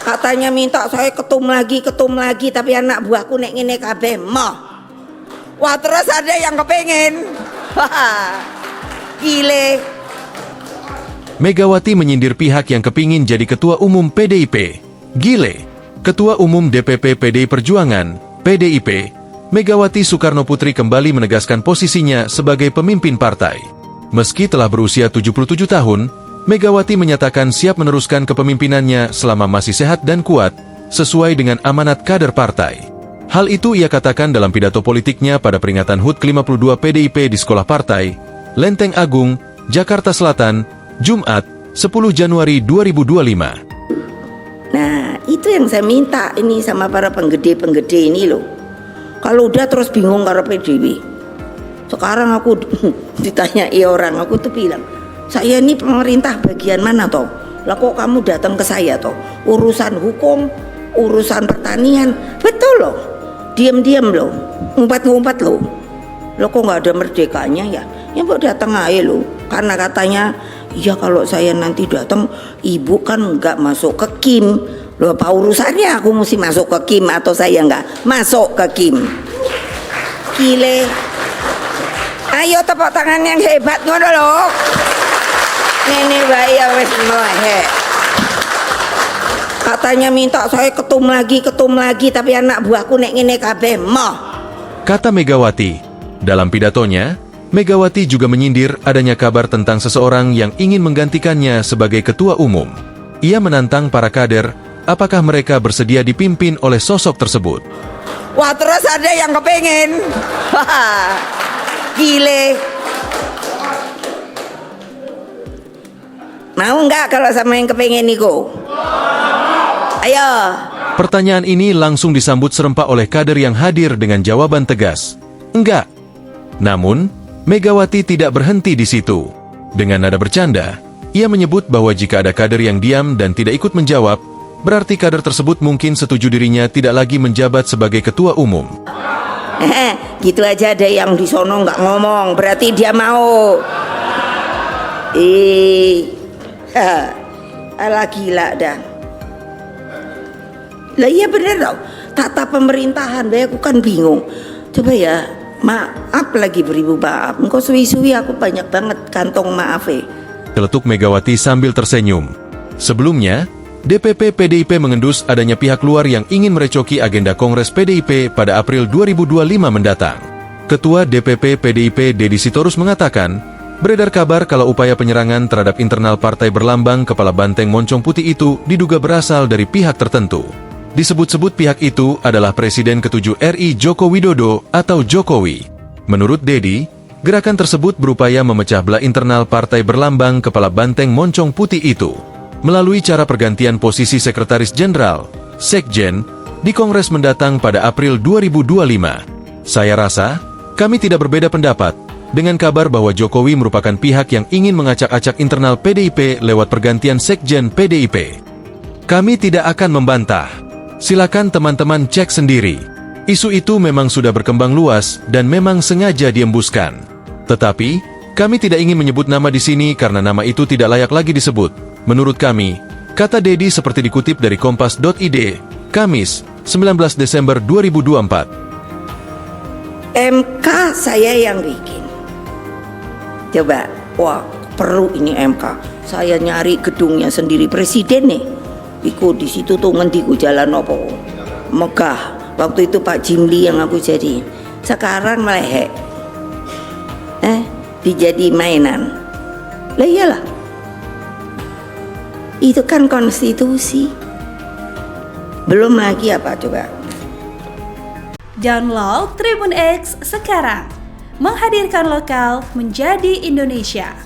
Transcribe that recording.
Katanya minta saya ketum lagi, tapi anak buahku nek ngene kabeh moh. Wah, terus ada yang kepengen. Gile. Megawati menyindir pihak yang kepingin jadi Ketua Umum PDIP. Gile. Ketua Umum DPP PDI Perjuangan, PDIP, Megawati Soekarno Putri kembali menegaskan posisinya sebagai pemimpin partai. Meski telah berusia 77 tahun, Megawati menyatakan siap meneruskan kepemimpinannya selama masih sehat dan kuat, sesuai dengan amanat kader partai. Hal itu ia katakan dalam pidato politiknya pada peringatan HUT ke-52 PDIP di Sekolah Partai, Lenteng Agung, Jakarta Selatan, Jumat, 10 Januari 2025. Nah, itu yang saya minta ini sama para penggede-penggede ini loh. Kalau udah terus bingung karo PDIP. Sekarang aku ditanyai orang, aku tuh bilang, saya ini pemerintah bagian mana toh? Lah kok kamu datang ke saya toh? Urusan hukum, urusan pertanian, betul loh. Diam-diam loh, ngumpat-ngumpat loh. Lo kok nggak ada merdekanya ya? Ya mbok datang aja loh. Karena katanya, iya kalau saya nanti datang, ibu kan nggak masuk ke KIM. Loh apa urusannya aku mesti masuk ke KIM atau saya nggak masuk ke KIM? Gile. Ayo tepuk tangan yang hebat ngono loh. Nene bae ya wis mohe. Katanya minta saya ketum lagi, tapi anak buahku nek ngene kabeh moh. Kata Megawati. Dalam pidatonya, Megawati juga menyindir adanya kabar tentang seseorang yang ingin menggantikannya sebagai ketua umum. Ia menantang para kader, apakah mereka bersedia dipimpin oleh sosok tersebut. Wah, terus ada yang kepengen. Gile. Mau nggak kalau sama yang kepengen Niko? Ayo. Pertanyaan ini langsung disambut serempak oleh kader yang hadir dengan jawaban tegas. Enggak. Namun, Megawati tidak berhenti di situ. Dengan nada bercanda, ia menyebut bahwa jika ada kader yang diam dan tidak ikut menjawab, berarti kader tersebut mungkin setuju dirinya tidak lagi menjabat sebagai ketua umum. Gitu aja ada yang di sono nggak ngomong, berarti dia mau. Alah gila dah. Lah iya bener dong, tata pemerintahan, aku kan bingung. Coba ya, maaf lagi beribu maaf. Engkau suwi-suwi aku banyak banget kantong maaf Celetuk Megawati sambil tersenyum. Sebelumnya, DPP PDIP mengendus adanya pihak luar yang ingin merecoki agenda Kongres PDIP pada April 2025 mendatang. Ketua DPP PDIP Deddy Sitorus mengatakan, beredar kabar kalau upaya penyerangan terhadap internal partai berlambang kepala banteng moncong putih itu diduga berasal dari pihak tertentu. Disebut-sebut pihak itu adalah Presiden ke-7 RI Joko Widodo atau Jokowi. Menurut Deddy, gerakan tersebut berupaya memecah belah internal partai berlambang kepala banteng moncong putih itu melalui cara pergantian posisi Sekretaris Jenderal, Sekjen, di Kongres mendatang pada April 2025. Saya rasa, kami tidak berbeda pendapat dengan kabar bahwa Jokowi merupakan pihak yang ingin mengacak-acak internal PDIP lewat pergantian Sekjen PDIP. Kami tidak akan membantah. Silakan teman-teman cek sendiri. Isu itu memang sudah berkembang luas dan memang sengaja diembuskan. Tetapi, kami tidak ingin menyebut nama di sini karena nama itu tidak layak lagi disebut. Menurut kami, kata Deddy seperti dikutip dari Kompas.id, Kamis, 19 Desember 2024. MK saya yang bikin. Coba, wah perlu ini MK. Saya nyari gedungnya sendiri Presiden nih. Iku di situ tuh ngendiku jalan opo. Megah. Waktu itu Pak Jimli yang aku jadi. Sekarang melehek. Dijadi mainan. Lah iyalah. Itu kan konstitusi. Belum lagi apa coba. Download Tribun X sekarang. Menghadirkan lokal menjadi Indonesia.